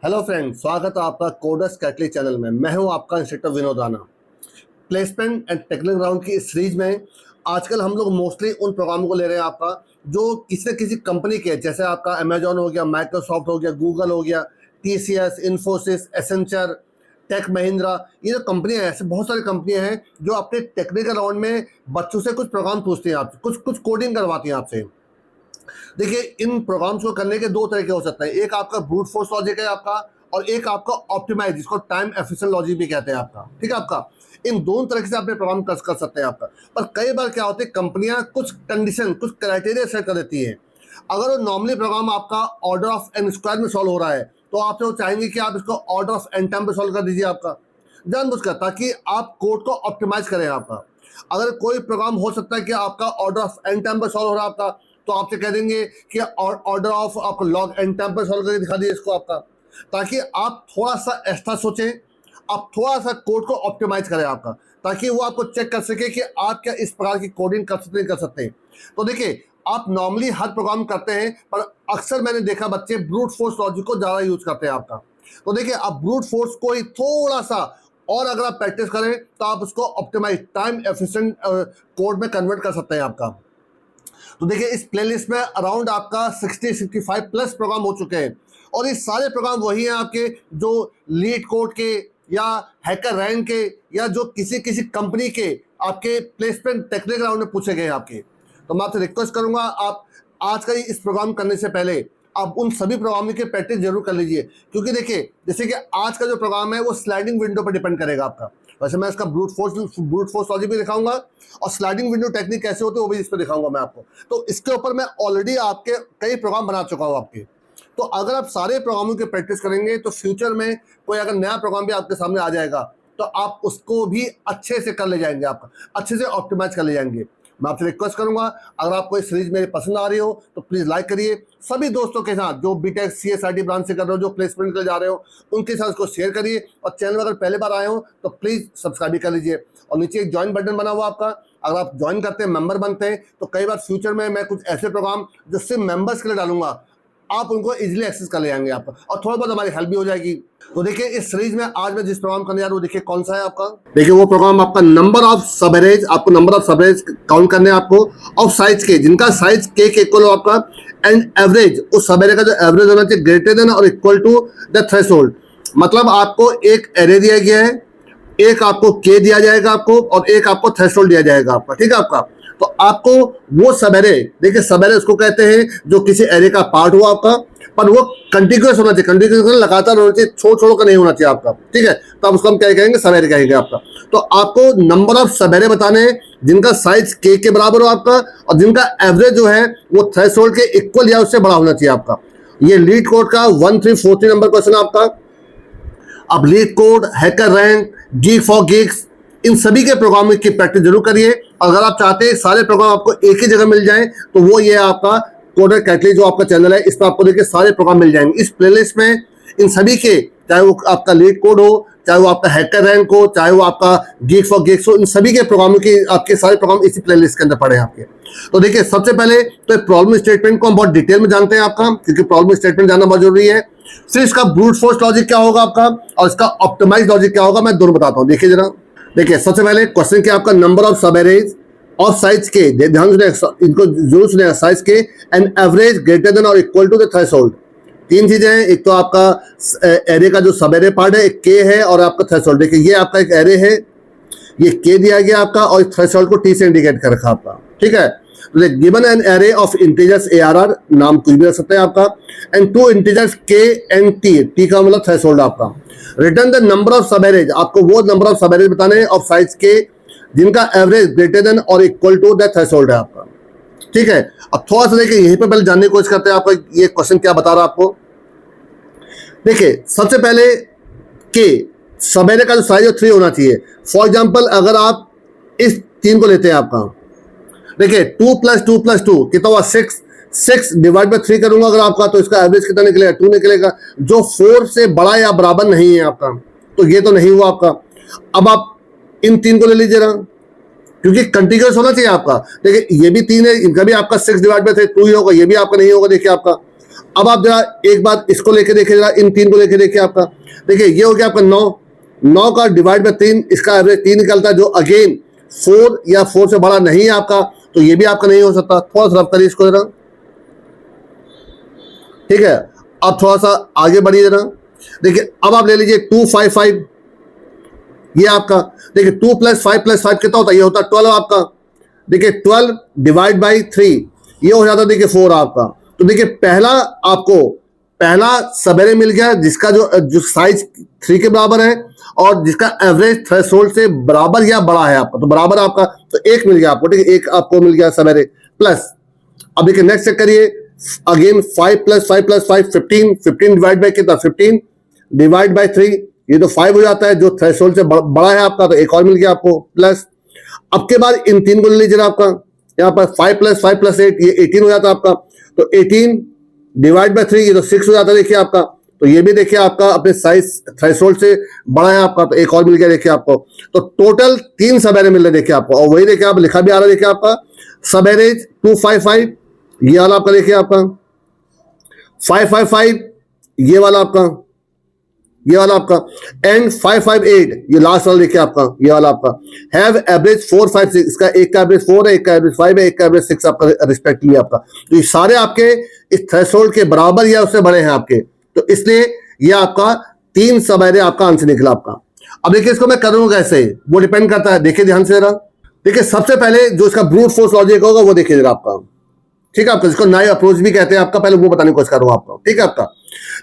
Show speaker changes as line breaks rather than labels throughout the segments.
Hello friend, स्वागत है आपका कोडर्स कैटली चैनल में। मैं हूं आपका instructor Vinod Rana. Placement and technical round की इस सीरीज में आजकल हम लोग मोस्टली उन प्रोग्रामों को ले रहे हैं आपका जो किसी न किसी कंपनी के, जैसे आपका अमेजॉन हो गया, माइक्रोसॉफ्ट हो गया, गूगल हो गया, टीसीएस, इन्फोसिस, एसेंचर, टेक महिंद्रा, ये जो कंपनियां हैं, ऐसे बहुत सारी कंपनियां हैं जो अपने टेक्निकल राउंड में बच्चों से कुछ प्रोग्राम पूछती हैं आपसे, कुछ कुछ कोडिंग करवाती हैं आपसे। देखिए, इन प्रोग्राम्स को करने के दो तरीके हो सकते हैं। एक आपका ब्रूट फोर्स लॉजिक है आपका, और एक आपका ऑप्टिमाइज, जिसको टाइम एफिशिएंट लॉजिक भी कहते हैं आपका। ठीक है आपका, इन दोनों तरीके से अपने प्रोग्राम कर सकते हैं आपका। पर कई बार क्या होता है, कंपनियां कुछ कंडीशन, कुछ क्राइटेरिया सेट कर देती है। अगर वो नॉर्मली प्रोग्राम आपका ऑर्डर ऑफ एन स्क्वायर में सॉल्व हो रहा है, तो आपसे वो चाहेंगे कि आप इसको ऑर्डर ऑफ एन टाइम पे सॉल्व कर दीजिए आपका, जानबूझकर, ताकि आप कोड को ऑप्टिमाइज करें आपका। अगर कोई प्रोग्राम हो सकता है कि आपका ऑर्डर ऑफ एन टाइम पे सॉल्व हो रहा है आपका, तो आपसे कह देंगे कि ऑर्डर ऑफ आपको लॉग एन टाइम पे सॉल्व करके दिखा दीजिए इसको आपका, ताकि आप थोड़ा सा एक्स्ट्रा सोचें, आप थोड़ा सा कोड को ऑप्टिमाइज करें आपका, ताकि वो आपको चेक कर सके कि आप क्या इस प्रकार की कोडिंग कर सकते नहीं कर सकते। तो देखिए, आप नॉर्मली हर प्रोग्राम करते हैं, पर अक्सर मैंने देखा बच्चे ब्रूट फोर्स लॉजिक को ज़्यादा यूज करते हैं आपका। तो देखिए, आप ब्रूट फोर्स को ही थोड़ा सा और अगर आप प्रैक्टिस करें तो आप उसको ऑप्टिमाइज टाइम एफिशिएंट कोड में कन्वर्ट कर सकते हैं आपका। तो देखिए, इस प्लेलिस्ट में अराउंड आपका 65 प्लस प्रोग्राम हो चुके हैं, और ये सारे प्रोग्राम वही हैं आपके जो लीड कोड के या हैकर रैंक के या जो किसी किसी कंपनी के आपके प्लेसमेंट टेक्निकल राउंड में पूछे गए आपके। तो मैं आपसे रिक्वेस्ट करूंगा, आप आज का इस प्रोग्राम करने से पहले आप उन सभी प्रोग्रामिंग की प्रैक्टिस जरूर कर लीजिए, क्योंकि देखिए, जैसे कि आज का जो प्रोग्राम है वो स्लाइडिंग विंडो पर डिपेंड करेगा आपका। वैसे मैं इसका ब्रूट फोर्स लॉजिक भी दिखाऊंगा, और स्लाइडिंग विंडो टेक्निक कैसे होती है वो भी इस पर दिखाऊंगा मैं आपको। तो इसके ऊपर मैं ऑलरेडी आपके कई प्रोग्राम बना चुका हूँ आपके। तो अगर आप सारे प्रोग्रामों की प्रैक्टिस करेंगे तो फ्यूचर में कोई अगर नया प्रोग्राम भी आपके सामने आ जाएगा तो आप उसको भी अच्छे से कर ले जाएंगे, आपका अच्छे से ऑप्टिमाइज कर ले जाएंगे। मैं आपसे रिक्वेस्ट करूंगा, अगर आपको इस सीरीज मेरी पसंद आ रही हो तो प्लीज़ लाइक करिए। सभी दोस्तों के साथ जो बीटेक सीएसआईटी ब्रांच से कर रहे हो, जो प्लेसमेंट के लिए जा रहे हो, उनके साथ इसको शेयर करिए। और चैनल में अगर पहले बार आए हो तो प्लीज़ सब्सक्राइब भी कर लीजिए। और नीचे एक ज्वाइन बटन बना हुआ आपका, अगर आप ज्वाइन करते हैं, मेंबर बनते हैं, तो कई बार फ्यूचर में मैं कुछ ऐसे प्रोग्राम जो सिर्फ मेंबर्स के लिए डालूंगा, आप उनको इजीली एक्सेस कर ले जाएंगे आपका, और थोड़ा बहुत हमारी हेल्प भी हो जाएगी। तो देखिए, इस सीरीज में आज मैं जिस प्रोग्राम करने जा रहा हूँ, देखिए कौन सा है आपका। देखिए, वो प्रोग्राम आपका नंबर ऑफ सब एरेज, आपको नंबर ऑफ सब एरेज काउंट करने हैं आपको, ऑफ साइज के, जिनका साइज के इक्वल हो आपका, एंड एवरेज, उस सब एरे का जो एवरेज होना चाहिए ग्रेटर देन और इक्वल टू द थ्रेशोल्ड। मतलब आपको एक एरे दिया गया है, एक आपको के दिया जाएगा आपको, और एक आपको थ्रेशोल्ड दिया जाएगा आपका। ठीक है आपका, तो आपको वो सब एरे, देखिए सब एरे उसको कहते हैं जो किसी एरे का पार्ट हुआ आपका, पर वो कंटिन्यूअस होना चाहिए, कंटिन्यूअस लगातार होना चाहिए, छोड़ कर नहीं होना चाहिए आपका। ठीक है, तो आप उसको हम क्या कहेंगे, सब एरे कहेंगे आपका। तो आपको नंबर ऑफ सब एरे बताने हैं जिनका साइज के बराबर हो आपका, और जिनका एवरेज जो है वो थ्रेशोल्ड के इक्वल या उससे बड़ा होना चाहिए आपका। ये लीड कोड का 1343 नंबर क्वेश्चन आपका। अब LeetCode, HackerRank, GeeksforGeeks, इन सभी के प्रोग्रामिंग की प्रैक्टिस जरूर करिए। अगर आप चाहते हैं सारे प्रोग्राम आपको एक ही जगह मिल जाए, तो वो ये आपका कोडर कैटली जो आपका चैनल है, इस पर आपको देखिए सारे प्रोग्राम मिल जाएंगे। इस प्लेलिस्ट में इन सभी के, चाहे वो आपका लीड कोड हो, चाहे वो आपका हैकर रैंक हो, चाहे वो आपका गीक फॉर गिग्स हो, इन सभी के प्रोग्रामों की आपके सारे प्रोग्राम इसी प्लेलिस्ट के अंदर पड़े हैं आपके। तो देखिए, सबसे पहले तो प्रॉब्लम स्टेटमेंट को हम बहुत डिटेल में जानते हैं आपका, क्योंकि प्रॉब्लम स्टेटमेंट जानना बहुत जरूरी है। फिर इसका ब्रूट फोर्स लॉजिक क्या होगा आपका, और इसका ऑप्टिमाइज लॉजिक क्या होगा, मैं दोनों बताता हूँ। देखिए जरा, देखिए सबसे पहले क्वेश्चन क्या आपका, नंबर ऑफ सब एरेज ऑफ साइज के, ध्यान सुने, इनको जरूर सुने, साइज के, एंड एवरेज ग्रेटर देन और इक्वल टू द थ्रेशोल्ड। तीन चीजें हैं, एक तो आपका एरे का जो सब एरे पार्ट है, एक के है और आपका थ्रेशोल्ड। देखिए, ये आपका एक एरे है, ये के दिया गया आपका, और थ्रेशोल्ड को टी से इंडिकेट कर रखा आपका। ठीक है, given an array of integers ARR, नाम कुछ भी रख सकते हैं आपका, एंड टू इंटीजर्स के एंड टी का मतलब थ्रेशोल्ड आपका। रिटर्न द नंबर ऑफ सब एरेज, आपको वो नंबर ऑफ सब एरेज बताने हैं ऑफ साइज के जिनका एवरेज ग्रेटर देन और इक्वल टू द थ्रेशोल्ड है आपका। ठीक है, अब थोड़ा सा देखिए, यहीं पे पहले जानने की कोशिश करते हैं आपका ये क्वेश्चन क्या बता रहा है आपको। देखिए, सबसे पहले के सब एरे का जो साइज 3 होना चाहिए। फॉर एग्जांपल, अगर आप इस 3 को लेते हैं आपका, देखिए 2 + 2 + 2 कितना हुआ, 6। 6 डिवाइड बाय 3 करूंगा अगर आपका, तो इसका एवरेज कितना निकलेगा, 2 निकलेगा, जो 4 से बड़ा या बराबर नहीं है आपका। तो ये तो नहीं हुआ आपका। अब आप इन 3 को ले लीजिए ना, क्योंकि कंटिन्यूअस होना चाहिए आपका। देखिए, ये भी 3 है, इनका भी आपका 6 डिवाइड बाय 3 2 ही होगा, ये भी आपका नहीं होगा। देखिए आपका अब आप जरा एक बात इसको लेके देखिए, जरा इन तीन को लेके देखिए आपका। देखिए ये हो गया आपका 9, 9 का डिवाइड बाय 3, इसका एवरेज 3 निकलता है, जो अगेन 4 या 4 से बड़ा नहीं है आपका, तो ये भी आपका नहीं हो सकता। थोड़ा सा रब करिए इसको जरा, ठीक है। अब थोड़ा सा आगे बढ़िए जरा। देखिए अब आप ले लीजिए 255, ये आपका देखिए 2 + 5 + 5 कितना होता है, ये होता है 12 आपका। देखिए 12 डिवाइड बाई 3, ये हो जाता है देखिए 4 आपका। तो देखिए पहला सवेरे मिल गया, जिसका जो साइज 3 के बराबर है और जिसका एवरेज थ्रेशोल्ड से बराबर या बड़ा है आपका, तो बराबर आपका, तो एक मिल गया आपको, ठीक है, एक आपको मिल गया सवेरे। प्लस अब देखिए नेक्स्ट चेक करिए, अगेन 5 + 5 + 5 15, 15 डिवाइड बाई कितना, 15 डिवाइड बाई 3, ये तो 5 हो जाता है, जो थ्रेशोल्ड से बड़ा है आपका, तो एक और मिल गया आपको। प्लस अब के बाद इन तीन को ले लीजिए आपका, यहाँ पर 5 + 5 + 8, ये 18 हो जाता है आपका। तो 18 डिवाइड बाई 3, ये तो 6 हो जाता है देखिए आपका। तो ये भी देखिए आपका अपने साइज थ्रेशोल्ड से बड़ा है आपका, तो एक और मिल गया देखिए आपको। तो टोटल 3 सब एवरेज मिल रहे देखिए आपको, और वही देखिए आप लिखा भी आ रहा है देखिए आपका सब एवरेज 255, ये वाला आपका देखिए आपका 555, ये वाला आपका एंड 558, ये लास्ट वाला देखिए आपका, ये वाला आपका हैव एवरेज 456, इसका एक का एवरेज 4 है, एक का एवरेज 5 है, एक का एवरेज 6 आपका रिस्पेक्टिवली आपका। तो ये सारे आपके इस थ्रेशोल्ड के बराबर या उससे बड़े हैं आपके, तो इसलिए ये आपका 3 सब एवरेज आपका आंसर निकला आपका। अब देखिए इसको मैं करूंगा कैसे, वो डिपेंड करता है, देखिए ध्यान से जरा। देखिए सबसे पहले जो इसका ब्रूट फोर्स लॉजिक होगा वो देखिए जरा आपका, ठीक है आपका, जिसको नाइव अप्रोच भी कहते हैं आपका, पहले वो बताने की कोशिश करूंगा आपका, ठीक है आपका।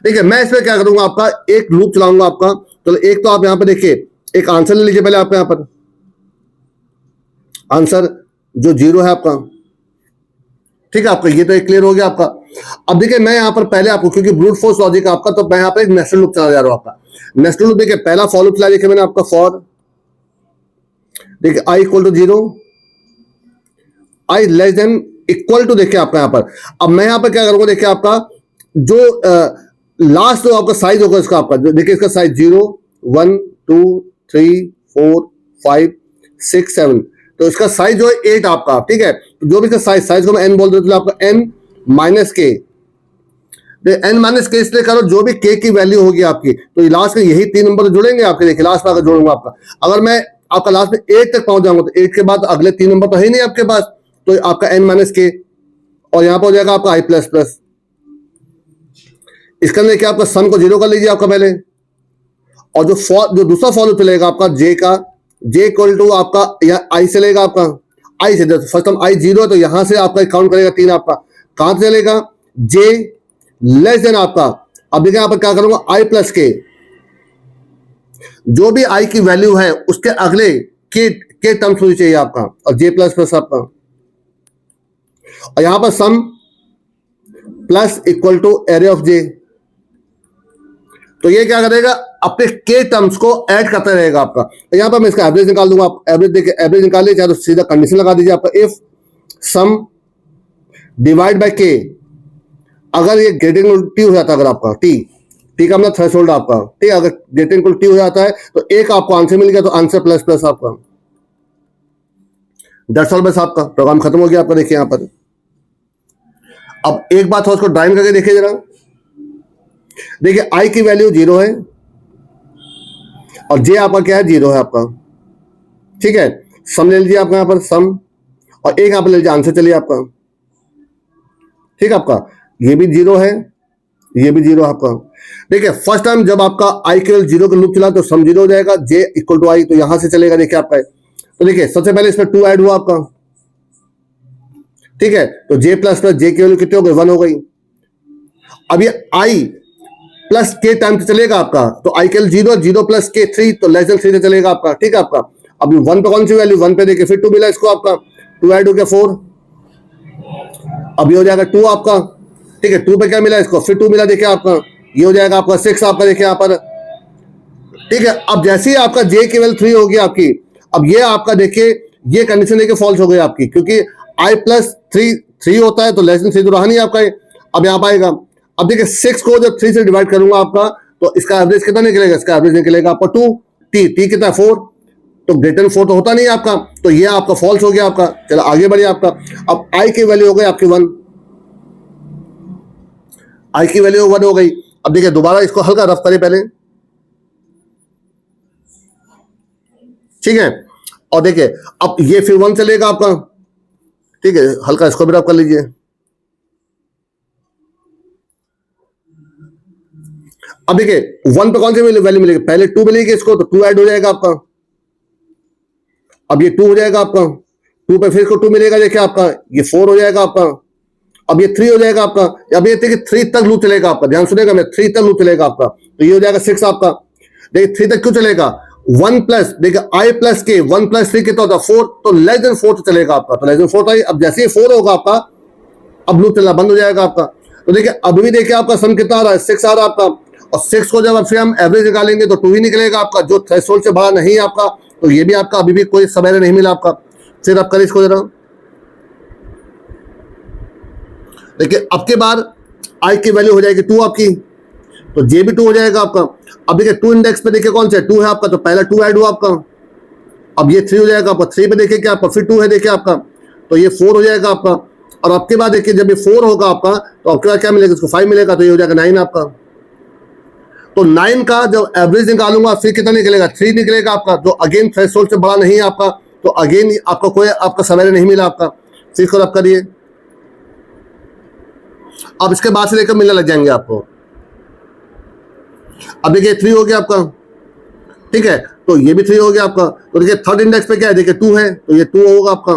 देखिए मैं इसमें क्या करूंगा आपका, एक लूप चलाऊंगा आपका। तो एक तो आप यहां पर देखिए एक आंसर ले लीजिए पहले आपका, यहां पर आंसर जो 0 है आपका, ठीक है आपका, ये तो एक क्लियर हो गया आपका। अब देखिए मैं यहां पर पहले आपको, क्योंकि ब्रूट फोर्स लॉजिक आपका, तो मैं यहां पर एक नेस्टेड लूप चला जा रहा हूं आपका। नेस्टेड लूप देखिए पहला फॉर लूप चला देखिए मैंने आपका, फॉर देखिए i = 0, i less than equal to देखिए आपका यहां पर। अब मैं यहां पर क्या करूंगा, देखिए आपका जो लास्ट जो आपका साइज होगा इसका आपका, देखिए इसका साइज 0 1 2 3 4 5 6 7, तो इसका साइज जो है 8 आपका, ठीक है। तो जो भी इसका साइज को मैं n बोल देता हूं आपका, n - k, n - k इसलिए करो जो भी k की वैल्यू होगी आपकी, तो लास्ट में यही 3 नंबर जुड़ेंगे आपके, देखिए लास्ट में अगर जोड़ूंगा आपका, अगर मैं आपका लास्ट में 8 तक पहुंच जाऊंगा, तो 8 के बाद अगले 3 नंबर तो है ही नहीं आपके पास, तो आपका n - k, और यहां पर हो जाएगा आपका i++। इसके अंदर क्या आपका सम को 0 कर लीजिए आपका पहले, और जो दूसरा फॉलो चलेगा आपका j का, j = आपका यहाँ i से लेगा आपका, i से, फर्स्ट टाइम i 0 है, तो यहां से आपका काउंट करेगा 3 आपका, कहां से चलेगा, j लेस देन आपका। अब देखिए यहाँ पर क्या करूंगा, i+ k, जो भी i की वैल्यू है उसके अगले के टर्म्स होनी चाहिए आपका, और j++ आपका, और यहां पर sum plus equal to array of j, तो ये क्या करेगा, अपने के टर्म्स को ऐड करता रहेगा आपका। तो यहां पर मैं इसका एवरेज निकाल दूंगा, आप एवरेज देखिए, एवरेज निकाल लीजिए, तो सीधा कंडीशन लगा दीजिए आपका, if some divide by K, अगर ये ग्रेटर टी हो जाता है, अगर आपका टी का मतलब थ्रेशोल्ड आपका, ठीक है, अगर ग्रेटर टी हो जाता है तो एक आपको आंसर मिल गया, तो आंसर प्लस आपका, दैट्स ऑल, बस आपका प्रोग्राम खत्म हो गया आपका। देखिए यहां पर अब एक बात है, उसको ड्राइंग करके देखिए जरा। देखिए i की वैल्यू 0 है और j आपका क्या है, 0 है आपका, ठीक है। सम ले लीजिए आपका यहां पर सम, और एक यहां पर ले लीजिए आंसर, चलिए आपका, ठीक है आपका, ये भी 0 है, ये भी 0 आपका। देखिए फर्स्ट टाइम जब आपका i केवल 0 का लूप चला तो सम 0 हो जाएगा, j = i, तो यहां से चलेगा देखिए आपका। तो देखिए सबसे पहले इसमें 2 ऐड हुआ आपका, ठीक है, तो j++ j की वैल्यू कितनी हो गई, 1 हो गई। अब ये i प्लस k टाइम से चलेगा आपका, तो i केवल 0, 0 + k 3, तो लेस देन 3 से चलेगा आपका, ठीक है आपका। अब 1 पे कौन सी वैल्यू, 1 पे देखिए फिर 2 मिला इसको आपका, 2 ऐड हो गया 4, अब ये हो जाएगा 2 आपका, ठीक है, 2 पे क्या मिला इसको, फिर 2 मिला देखिए आपका, ये हो जाएगा आपका 6 आपका, देखिए यहाँ पर, ठीक है। अब जैसे ही आपका j की वैल्यू 3 होगी आपकी, अब ये आपका देखिए ये कंडीशन देखिए फॉल्स हो गई आपकी, क्योंकि i+3 3 होता है, तो लेस देन 3 तो रहा नहीं आपका, अब यहाँ पाएगा। अब देखिए 6 को जब 3 से डिवाइड करूंगा आपका, तो इसका एवरेज कितना निकलेगा, इसका एवरेज निकलेगा आपका 2, t कितना 4, तो ग्रेटर 4 तो होता नहीं आपका, तो ये आपका फॉल्स हो गया आपका। चलो आगे बढ़िए आपका, अब i की वैल्यू हो गई आपकी 1, आई की वैल्यू 1 हो गई। अब देखिए दोबारा इसको हल्का रफ करें पहले, ठीक है। और देखिए अब ये फिर 1 चलेगा आपका, ठीक है, हल्का इसको भी रफ कर लीजिए। अब देखिए 1 पे कौन सी वैल्यू मिलेगी, पहले 2 मिलेगी इसको, तो 2 ऐड हो जाएगा आपका। अब ये 2 हो जाएगा आपका, 2 पे फिर को 2 मिलेगा, देखिए आपका ये 4 हो जाएगा आपका। अब ये 3 हो जाएगा आपका। अब ये देखिए 3 तक लूप चलेगा आपका, ध्यान सुनेगा मैं, 3 तक लूप चलेगा आपका, तो ये हो जाएगा 6 आपका। देखिए 3 तक क्यों चलेगा, 1 प्लस, देखिए आई प्लस के 1 प्लस 3 कितना होता है 4, तो लेस देन 4 तो चलेगा आपका, तो लेस देन 4 था। अब जैसे ही 4 होगा आपका, अब लूप चलना बंद हो जाएगा आपका। तो देखिए अभी भी देखिए आपका सम कितना आ रहा है, 6 आ रहा है आपका। और 6 को जब फिर हम एवरेज निकालेंगे तो 2 ही निकलेगा आपका, जो थ्रेशोल्ड से बड़ा नहीं है आपका, तो ये भी आपका अभी भी कोई सवेरे नहीं मिला आपका। फिर आप करें इसको जरा, देखिए अब के बाद आई की वैल्यू हो जाएगी 2 आपकी, तो जे भी 2 हो जाएगा आपका। अब देखिए 2 इंडेक्स पे देखिए कौन सा 2 है आपका, तो पहला 2 ऐड हुआ आपका। अब ये 3 हो जाएगा आपका, 3 पे देखिए क्या आपका फिर 2 है देखिए आपका, तो ये 4 हो जाएगा आपका। और आपके बाद देखिए जब ये 4 होगा आपका, तो आपके बाद क्या मिलेगा, इसको 5 मिलेगा, तो ये हो जाएगा 9 आपका। तो 9 का जब एवरेज निकालूंगा फिर कितना निकलेगा, 3 निकलेगा आपका, जो अगेन थ्रेशोल्ड से बड़ा नहीं है आपका, तो अगेन आपका कोई आपका सवेरे नहीं मिला आपका। फिर इसको आप करिए, अब इसके बाद से लेकर मिलने लग जाएंगे आपको। अब देखिए 3 हो गया आपका, ठीक है, तो ये भी 3 हो गया आपका। तो देखिए थर्ड इंडेक्स पे क्या है, देखिए 2 है, तो ये 2 होगा आपका।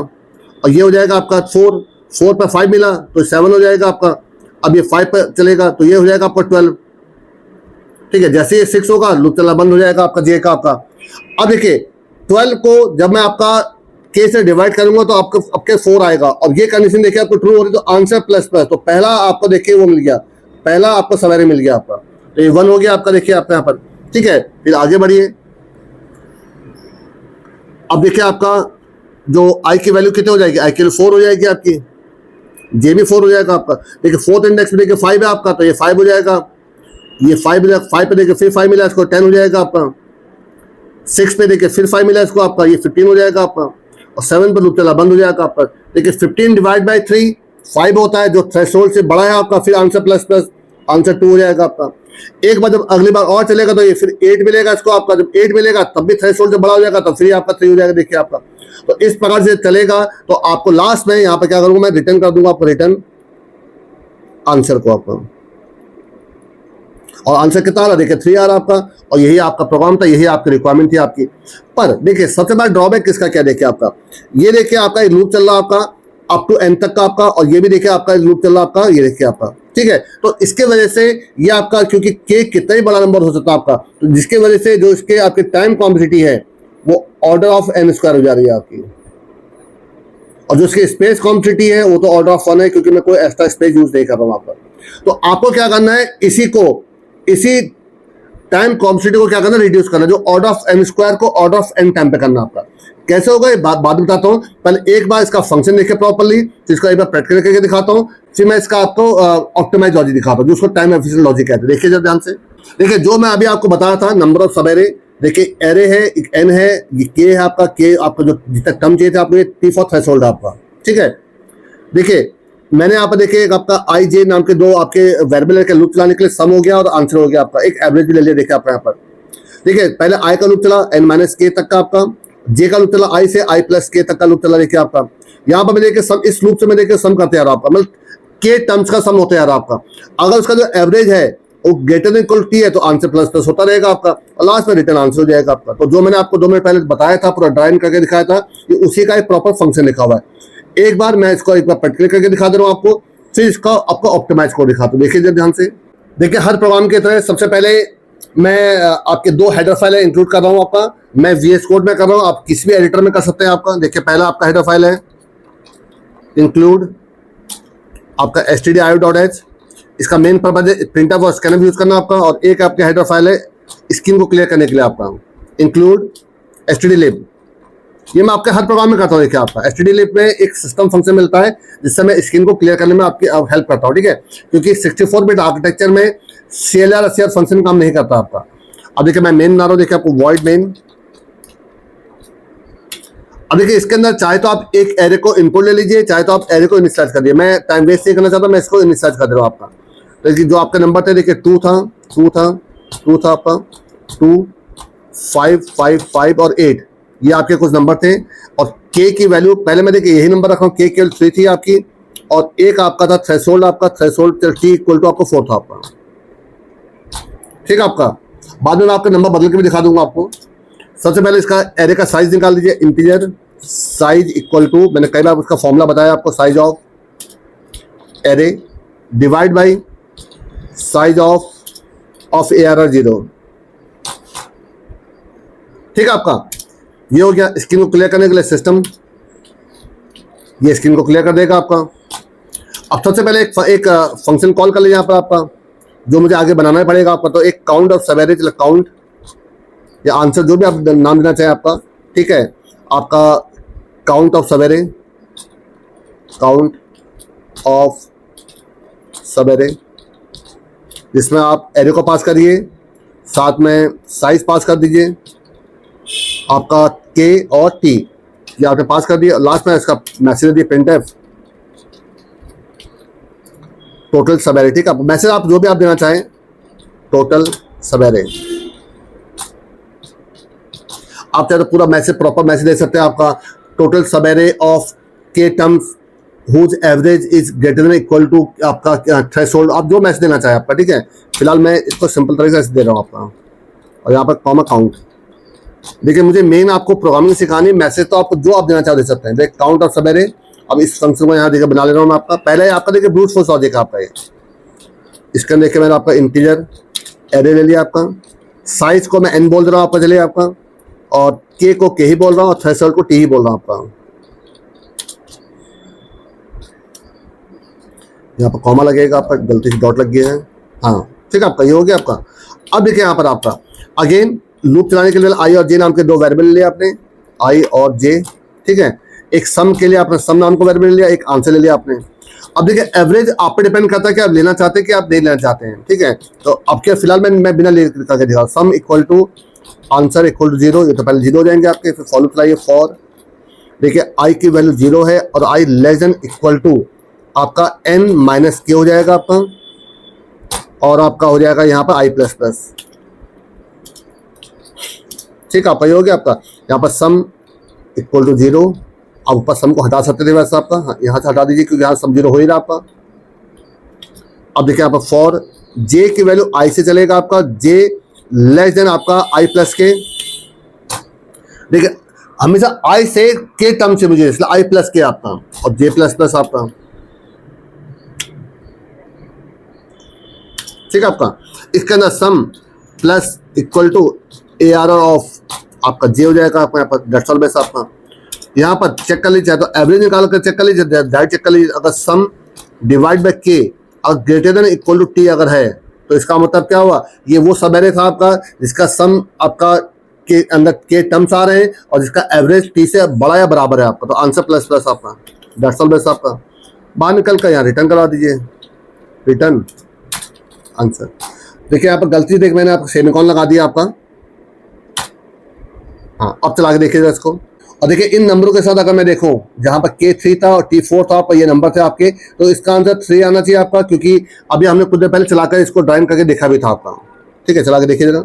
और ये हो जाएगा आपका 4 पर 5 मिला, तो 7 हो जाएगा आपका। अब ये 5 पर चलेगा, तो ये हो जाएगा आपका 12, ठीक है। जैसे ये 6 होगा लूप चलना बंद हो जाएगा आपका जे का आपका। अब देखिए 12 को जब मैं आपका के से डिवाइड करूंगा तो आपके 4 आएगा। और ये कंडीशन देखिए आपको ट्रू हो रही, तो आंसर प्लस प्लस, तो पहला आपको देखिए वो मिल गया, पहला आपको सवेरे मिल गया आपका, तो ये 1 हो गया आपका, देखिए आपका यहाँ पर, ठीक है। फिर आगे बढ़िए, अब देखिए आपका जो आई की वैल्यू कितनी हो जाएगी, आई की वैल्यू 4 हो जाएगी आपकी, जे भी 4 हो जाएगा आपका। देखिए फोर्थ इंडेक्स में देखिए 5 है आपका, तो ये 5 हो जाएगा। ये 5 पे देखिए फिर 5 मिला इसको, 10 हो जाएगा आपका। 6 पे देखिए फिर 5 मिला इसको आपका, ये 15 हो जाएगा आपका। और 7 पर लूप चला बंद हो जाएगा आपका। देखिए 15 डिवाइड बाई 3 5 होता है, जो थ्रेशोल्ड से बड़ा है आपका, फिर आंसर प्लस प्लस, आंसर 2 हो जाएगा आपका। एक बार जब अगली बार और चलेगा तो ये फिर 8 मिलेगा इसको आपका, जब 8 मिलेगा तब भी थ्रेशोल्ड से बड़ा हो जाएगा, तब फिर आपका 3 हो जाएगा, देखिए आपका। तो इस प्रकार से चलेगा। तो आपको लास्ट में यहाँ पर क्या करूंगा, मैं रिटर्न कर दूंगा आपको, रिटर्न आंसर को आपका। और आंसर कितना आ रहा, देखिए 3 आ रहा आपका। और यही आपका प्रोग्राम था, यही आपकी रिक्वायरमेंट थी आपकी। पर देखिए सबसे बड़ा ड्रॉबैक किसका क्या, देखिए आपका ये देखिए आपका एक लूप चल रहा आपका अप टू एन तक का आपका, और ये भी देखिए आपका लूप चल रहा आपका, ये देखिए आपका, ठीक है। तो इसके वजह से ये आपका, क्योंकि के कितना ही बड़ा नंबर हो सकता है आपका, तो जिसके वजह से जो इसके आपके टाइम कॉम्प्लेक्सिटी है वो ऑर्डर ऑफ n स्क्वायर हो जा रही है आपकी। और जो इसकी स्पेस कॉम्प्लेक्सिटी है वो तो ऑर्डर ऑफ 1 है, क्योंकि मैं कोई एक्स्ट्रा स्पेस यूज नहीं कर रहा हूँ आपका। तो आपको क्या करना है, इसी टाइम कॉम्प्लेक्सिटी को क्या करना है, रिड्यूस करना, जो ऑर्डर ऑफ n स्क्वायर को ऑर्डर ऑफ n टाइम पे करना आपका। कैसे होगा ये बाद में बताता हूँ, पहले एक बार इसका फंक्शन देखिए प्रॉपर्ली, फिर इसका एक बार प्रैक्टिकल करके दिखाता हूँ, फिर मैं इसका आपको ऑप्टिमाइज लॉजिक दिखाता हूँ, जिसको टाइम एफिशिएंट लॉजिक कहते हैं। देखिए जब ध्यान से देखिए, जो मैं अभी आपको बता रहा था नंबर ऑफ सब एरे, देखिए एरे है, एक n है, ये k है आपका, k आपका जो जितना टर्म चाहिए था आपको, ये t फॉर थ्रेशोल्ड आपका, ठीक है। देखिए मैंने यहाँ पर देखिए एक आपका आई जे नाम के दो आपके वेरिएबल के लूप चलाने के लिए सम हो गया और आंसर हो गया आपका, एक एवरेज भी ले लिया। देखिए आपका यहाँ पर देखिए पहले आई का लूप चला n माइनस के तक का आपका, जे का लूप चला आई से आई प्लस के तक का लूप चला। देखिए आपका यहाँ पर मैं देखिए सम, इस लूप से मैं देखिए सम करते आ रहा आपका, मतलब के टर्म्स का सम होते आ रहा आपका। अगर उसका जो एवरेज है वो ग्रेटर देन इक्वल टी है तो आंसर प्लस प्लस होता रहेगा आपका, और लास्ट में रिटर्न आंसर हो जाएगा आपका। तो जो मैंने आपको 2 मिनट पहले बताया था, पूरा ड्राइंग करके दिखाया था, ये उसी का एक प्रॉपर फंक्शन लिखा हुआ है। एक बार मैं इसको एक बार प्रैक्टिकल करके दिखा दे रहा हूँ आपको, फिर इसका आपको ऑप्टिमाइज को दिखाता हूँ। देखिए ध्यान से, देखिए हर प्रोग्राम की तरह सबसे पहले मैं आपके 2 हेडर फाइल इंक्लूड कर रहा हूँ आपका, मैं VS कोड में कर रहा हूँ, आप किसी भी एडिटर में कर सकते हैं आपका। देखिए पहला आपका हेडर फाइल है इंक्लूड आपका stdio.h, इसका मेन पर्पज है प्रिंटफ और स्कैनर यूज करना आपका। और एक आपका हेडर फाइल है स्क्रीन को क्लियर करने के लिए आपका इंक्लूड stdlib, ये मैं आपके हर प्रोग्राम में करता हूँ। देखिए आपका stdlib में एक सिस्टम फंक्शन मिलता है जिससे मैं स्क्रीन को क्लियर करने में आपकी हेल्प करता हूँ, ठीक है। क्योंकि 64 बिट आर्किटेक्चर में CLR SCR फंक्शन काम नहीं करता आपका। अब देखिए मैं मेन बना रहा हूँ, देखिए आपको वॉइड मेन। अब देखिए इसके अंदर चाहे तो आप एक एरे को इनपुट ले लीजिए, चाहे तो आप एरे को इनिशियलाइज कर दिए। मैं टाइम वेस्ट नहीं करना चाहता, मैं इसको इनिशियलाइज कर दे रहा हूँ आपका। लेकिन जो आपका नंबर थे देखिए 2 था, 2 था, 2 था आपका, 2, 5, 5, 5 और 8, ये आपके कुछ नंबर थे। और के की वैल्यू पहले मैं देखिए यही नंबर रखा हूँ, के की वैल्यू 3 थी आपकी, और एक आपका था थ्रेशोल्ड, आपका थ्रेशोल्ड टी इक्वल टू आपको 4 था आपका, ठीक है आपका। बाद में मैं आपका नंबर बदल के भी दिखा दूंगा आपको। सबसे पहले इसका एरे का साइज निकाल लीजिए, इंटीजर साइज इक्वल टू, मैंने कई बार उसका फॉर्मूला बताया आपको, size of array divide by size of ARR 0, ठीक है आपका। ये हो गया स्क्रीन को क्लियर करने के लिए सिस्टम, ये स्क्रीन को क्लियर कर देगा आपका। अब सबसे पहले एक फंक्शन कॉल कर लीजिए यहाँ पर आपका, जो मुझे आगे बनाना पड़ेगा आपका। तो एक काउंट ऑफ सवेरे, काउंट या आंसर जो भी आप नाम देना चाहें आपका, ठीक है। आपका काउंट ऑफ सवेरे, काउंट ऑफ सवेरे, जिसमें आप एरे को पास करिए, साथ में साइज पास कर दीजिए, आपका के और टी ये आपने पास कर दिया। लास्ट में इसका मैसेज दिया printf टोटल सवेरे, ठीक है। मैसेज आप जो भी आप देना चाहें, टोटल सवेरे, आप चाहे तो पूरा मैसेज प्रॉपर मैसेज दे सकते हैं आपका, total subarrays of K terms whose average is greater than equal to आपका थ्रेशोल्ड, आप जो मैसेज देना चाहें आपका, ठीक है। फिलहाल मैं इसको सिंपल तरीके से दे रहा हूँ आपका, और यहाँ पर कॉमा काउंट। देखिए मुझे मेन आपको प्रोग्रामिंग सिखानी है, मैसेज तो आपको जो आप देना चाहो दे सकते हैं। देखिए काउंट ऑफ सवेरे, अब इस फंक्शन को यहाँ देखिए बना ले रहा हूँ मैं आपका। पहले आपका देखिए ब्रूट फोर्स लॉजिक आपका ये, इसके अंदर देखिए मैंने आपका इंटीजर एरे ले लिया आपका, साइज को मैं एन बोल रहा हूँ आपका, चलिए आपका, और के को के ही बोल रहा हूँ, और थ्रेशोल्ड को टी ही बोल रहा हूँ आपका। यहाँ पर कॉमा लगेगा आपका, गलती से डॉट लग गया है, हाँ ठीक है आपका, ये हो गया आपका। अब देखिए यहाँ पर आपका अगेन लूप चलाने के लिए आई और जे नाम के दो वेरिएबल लिए आपने, आई और जे, ठीक है। एक सम के लिए आपने सम नाम को वेरिएबल लिया, एक आंसर ले लिया आपने। अब देखिए एवरेज आप पे डिपेंड करता है कि आप लेना चाहते हैं कि आप नहीं लेना चाहते हैं, ठीक है। तो अब क्या फिलहाल मैं बिना ले करके दिखा, sum equal to answer equal to 0, ये तो पहले 0 हो जाएंगे आपके। फिर फॉलो चलाइए फॉर, देखिए आई की वैल्यू 0 है और आई लेस देन इक्वल टू आपका n माइनस के हो जाएगा आपका, और आपका हो जाएगा यहाँ पर आई प्लस प्लस, ठीक है आपका। ये हो गया आपका। यहाँ पर सम इक्वल टू 0, अब ऊपर सम को हटा सकते थे वैसे आपका, यहाँ से हटा दीजिए क्योंकि यहाँ सम 0 हो ही रहा आपका। अब देखिए यहाँ पर फॉर जे की वैल्यू आई से चलेगा आपका, जे लेस देन आपका आई प्लस के, देखिए हमेशा आई से के टर्म से मुझे, इसलिए आई प्लस के आपका, और जे प्लस प्लस आपका, ठीक है आपका। इसके अंदर sum plus equal to ARR of आपका जे हो जाएगा आपका, यहाँ पर दैट्स ऑल बेस आपका। यहाँ पर चेक कर लीजिए, तो एवरेज निकाल कर चेक कर लीजिए, डायरेक्ट चेक कर लीजिए। अगर सम डिवाइड बाय के अगर greater than equal to T अगर है, तो इसका मतलब क्या हुआ, ये वो सब एरे था आपका जिसका सम आपका के अंदर के टर्म्स आ रहे हैं और जिसका एवरेज टी से बड़ा या बराबर है आपका, तो आंसर प्लस प्लस आपका, दैट्स ऑल बेस आपका। बाहर निकल कर यहाँ रिटर्न करा दीजिए, रिटर्न आंसर। देखिए यहाँ पर गलती देख मैंने आपको सेमीकोलन लगा दिया आपका, हाँ अब चला के देखिएगा इसको। और देखिए इन नंबरों के साथ अगर मैं देखूं, जहां पर K3 था और T4 था, पर ये नंबर थे आपके, तो इसका आंसर 3 आना चाहिए आपका, क्योंकि अभी हमने कुछ देर पहले चलाकर इसको ड्राइंग करके देखा भी था आपका, ठीक है। चला के देखिए जरा।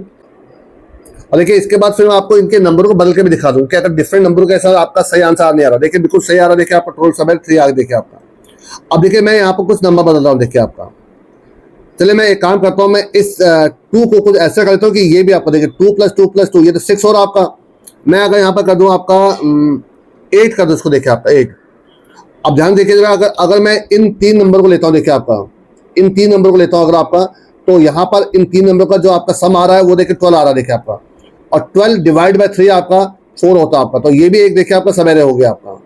और देखिए इसके बाद फिर मैं आपको इनके नंबरों को बदल के भी दिखा दूं कि अगर डिफरेंट नंबरों के साथ आपका सही आंसर नहीं आ रहा। देखिए बिल्कुल सही आ रहा, देखिए आपका टोटल सवेरे 3 आगे देखिए आपका। अब देखिए मैं यहाँ पर कुछ नंबर बदल रहा हूँ, देखिए आपका। चलिए मैं एक काम करता हूँ, मैं इस 2 को कुछ ऐसा करता हूँ कि ये भी आपको देखिए 2 + 2 + 2, ये तो 6 हो रहा आपका। मैं अगर यहाँ पर कर दूँ आपका 8 कर दूँ इसको, देखिए आपका 8। अब ध्यान देखिएगा, अगर मैं इन 3 नंबर को लेता हूँ, देखिए आपका इन 3 नंबर को लेता हूँ अगर आपका, तो यहाँ पर इन 3 नंबर का जो आपका सम आ रहा है वो देखिए 12 आ रहा है, देखिए आपका। और 12 डिवाइड बाय 3 आपका 4 होता है आपका, तो ये भी एक देखिए आपका सवेरे हो गया आपका।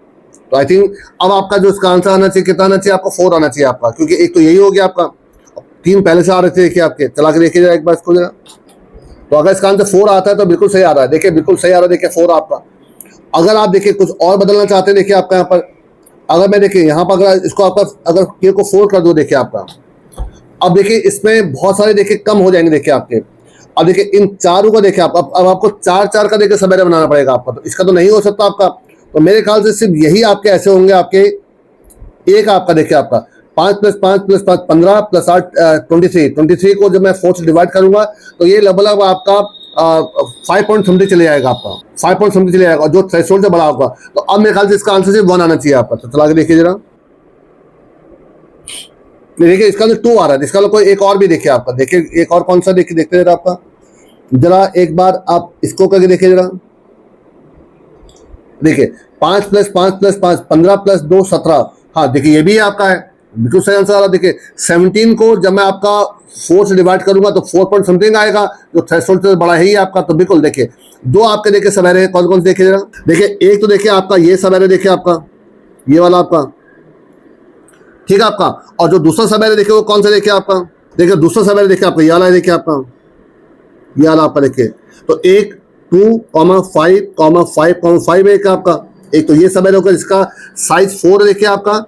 तो आई थिंक अब आपका जो इसका आंसर आना चाहिए, कितना आना चाहिए आपको, 4 आना चाहिए आपका, क्योंकि एक तो यही हो गया आपका, 3 पहले से आ रहे थे देखिए आपके। चला के देखिए एक बार इसको जरा, तो अगर इसका आंसर 4 आता है तो बिल्कुल सही आ रहा है, देखिए बिल्कुल सही आ रहा है, देखिए 4 आपका। अगर आप देखिए कुछ और बदलना चाहते हैं, देखिए आपका यहाँ पर अगर मैं देखिए यहाँ पर अगर इसको आपका अगर के को 4 कर दो, देखिए आपका। अब देखिए इसमें बहुत सारे देखिए कम हो जाएंगे, देखिए आपके। अब देखिए इन 4 को देखिए आप, अब आपको 4 का देखिए सवेरे बनाना पड़ेगा आपका, तो इसका तो नहीं हो सकता आपका। तो मेरे ख्याल से सिर्फ यही आपके ऐसे होंगे आपके, एक आपका देखिए आपका 5 प्लस 5 प्लस 5 15 प्लस 8 23 को जब मैं 4 से डिवाइड करूंगा तो ये लगभग आपका 5 पॉइंट समथिंग चले जाएगा आपका, 5 पॉइंट समथिंग चले जाएगा, जो थ्रेशोल्ड से बड़ा होगा। तो अब मेरे ख्याल से इसका आंसर सिर्फ 1 आना चाहिए आपका। तो चला के देखिए जरा, देखिए इसका जो 2 आ रहा है, इसका कोई एक और भी देखिए आपका, देखिए एक और कौन सा देखिए, देखते जरा आपका, जरा एक बार आप इसको करके देखिए जरा, देखिए 5 प्लस 5 प्लस 5 15 प्लस 2 17। हाँ देखिए ये भी आपका है, बिल्कुल सही आंसर आ रहा है। देखिए 17 को जब मैं आपका 4 से डिवाइड करूंगा तो 4 पॉइंट समथिंग आएगा, जो थ्रेशोल्ड से बड़ा है ही आपका। तो बिल्कुल देखिए दो आपके देखिए सवेरे हैं, कौन कौन से देखिए जरा, देखिए एक तो देखिए आपका ये सवेरे देखिए आपका, ये वाला आपका, ठीक है आपका। और जो दूसरा सवेरे देखिए वो कौन सा देखिए आपका, देखिए दूसरा सवेरे देखिए आपका ये वाला है, देखिए आपका ये वाला आपका देखिए। तो 1 2 5 5 एक आपका, एक तो ये सवेरे होगा जिसका साइज 4 देखिए आपका,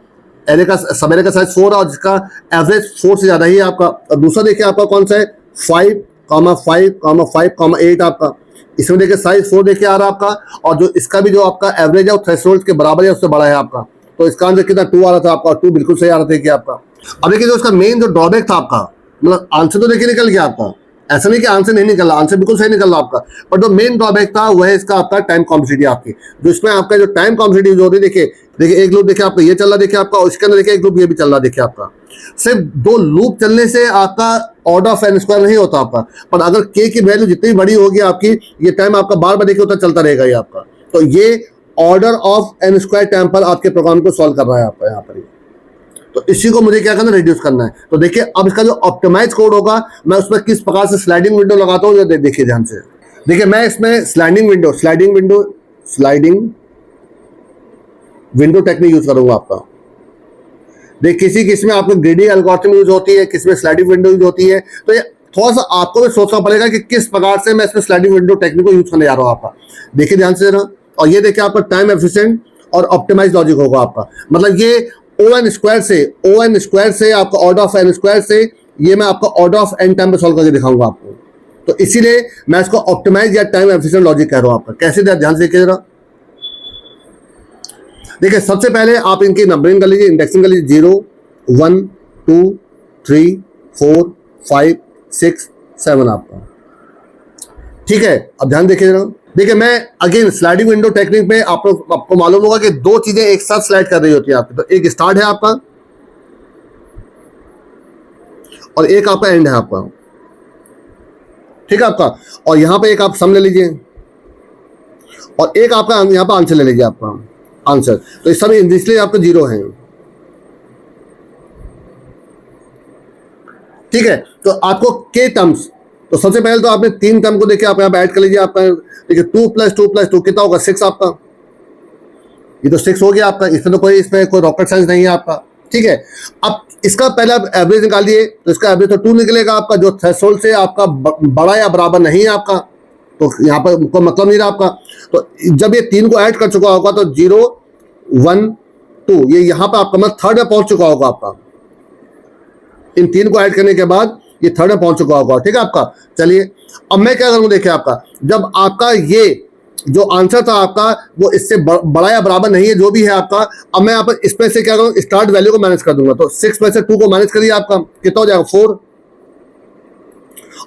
एरे का सवेरे का साइज 4 है और जिसका एवरेज 4 से ज्यादा ही है आपका। और दूसरा देखिए आपका कौन सा है 5 5 8 आपका, इसमें देखिए साइज 4 देखिए आ रहा है आपका, और जो इसका भी जो आपका एवरेज है वो थ्रेशोल्ड के बराबर है, उससे बड़ा है आपका। तो इसका आंसर कितना 2 आ रहा था आपका, 2 बिल्कुल सही आ रहा था कि आपका। अब देखिए जो उसका मेन जो ड्रॉबैक था आपका, मतलब आंसर तो देखिए निकल गया आपका, ऐसा नहीं कि आंसर नहीं निकल रहा, आंसर बिल्कुल सही निकल रहा आपका, पर जो मेन ड्रॉबैक था वह है इसका आपका टाइम कॉम्प्लेक्सिटी आपकी, जो इसमें आपका जो टाइम कॉम्प्लेक्सिटी जो होती है, देखिए एक लूप देखिए आपका ये चल रहा देखिए आपका, और इसके अंदर देखिए एक लूप ये भी चल रहा देखिए आपका। सिर्फ 2 लूप चलने से आपका ऑर्डर ऑफ एन स्क्वायर नहीं होता आपका, पर अगर के की वैल्यू जितनी बड़ी होगी आपकी, ये टाइम आपका बार बार देखिए उतना चलता रहेगा ये आपका। तो ये order of N square time पर आपके प्रोग्राम को सॉल्व कर रहा है आपका यहाँ पर। तो इसी को मुझे क्या करना है, रिड्यूस करना है। तो देखिए अब इसका जो ऑप्टिमाइज कोड होगा, मैं उसमें किस प्रकार से स्लाइडिंग विंडो लगाता हूँ, ये देखिए ध्यान से। देखिए मैं इसमें स्लाइडिंग विंडो टेक्निक यूज करूंगा आपका। देखिए किसी में आपको ग्रीडी एल्गोरिथम यूज होती है, किसी में स्लाइडिंग विंडो यूज होती है। तो ये थोड़ा सा आपको भी सोचना पड़ेगा कि किस प्रकार से मैं इसमें स्लाइडिंग विंडो टेक्निक को यूज करने जा रहा हूँ आपका। देखिए ध्यान से जरा, और ये देखिए आपका टाइम एफिशिएंट और ऑप्टिमाइज लॉजिक होगा आपका। मतलब ये ओ एन स्क्वायर से आपका ऑर्डर ऑफ एन स्क्वायर से, ये मैं आपका ऑर्डर ऑफ एन टाइम पे सॉल्व करके दिखाऊंगा आपको। तो इसीलिए मैं इसको ऑप्टिमाइज या टाइम एफिशिएंट लॉजिक कह रहा हूं आपका। कैसे ध्यान से देखिए जरा, देखिए सबसे पहले आप इनकी नंबरिंग कर लीजिए, इंडेक्सिंग कर लीजिए, 0 1 2 3 4 5 6 7 आपका, ठीक है। अब ध्यान देखिए जरा, देखिए मैं अगेन स्लाइडिंग विंडो टेक्निक में आपको मालूम होगा कि 2 चीजें एक साथ स्लाइड कर रही होती है आपकी। तो एक स्टार्ट है आपका और एक आपका एंड है आपका, ठीक है आपका। और यहां पे एक आप सम ले लीजिए और एक आपका यहां पर आंसर ले लीजिए आपका आंसर। तो इस समय इसलिए आपका 0 है, ठीक है। तो आपको के टर्म्स, तो सबसे पहले तो आपने 3 टर्म को देखिए आप यहाँ पे ऐड कर लीजिए आपका। देखिए 2 + 2 + 2 कितना होगा 6 आपका, ये तो 6 हो गया आपका। इसमें तो इसमें कोई रॉकेट साइंस नहीं है आपका, ठीक है। अब इसका पहले आप एवरेज निकाल दिए, तो इसका एवरेज तो 2 निकलेगा आपका, जो थ्रेशोल्ड से आपका बड़ा या बराबर नहीं है आपका। तो यहाँ पर कोई मतलब नहीं रहा आपका। तो जब ये 3 को ऐड कर चुका होगा तो 0 1 2 ये यहाँ पर आपका मतलब 3rd में पहुंच चुका होगा आपका। इन 3 को ऐड करने के बाद ये 3rd में पहुंच चुका होगा, ठीक है आपका। चलिए अब मैं क्या करूंगा, देखिए आपका जब आपका ये जो आंसर था आपका वो इससे बड़ा या बराबर नहीं है, जो भी है आपका। अब मैं यहाँ पर इसमें से क्या करूँ, स्टार्ट वैल्यू को माइनस कर दूंगा। तो 6 में से 2 को माइनस करिए, आपका कितना हो जाएगा 4,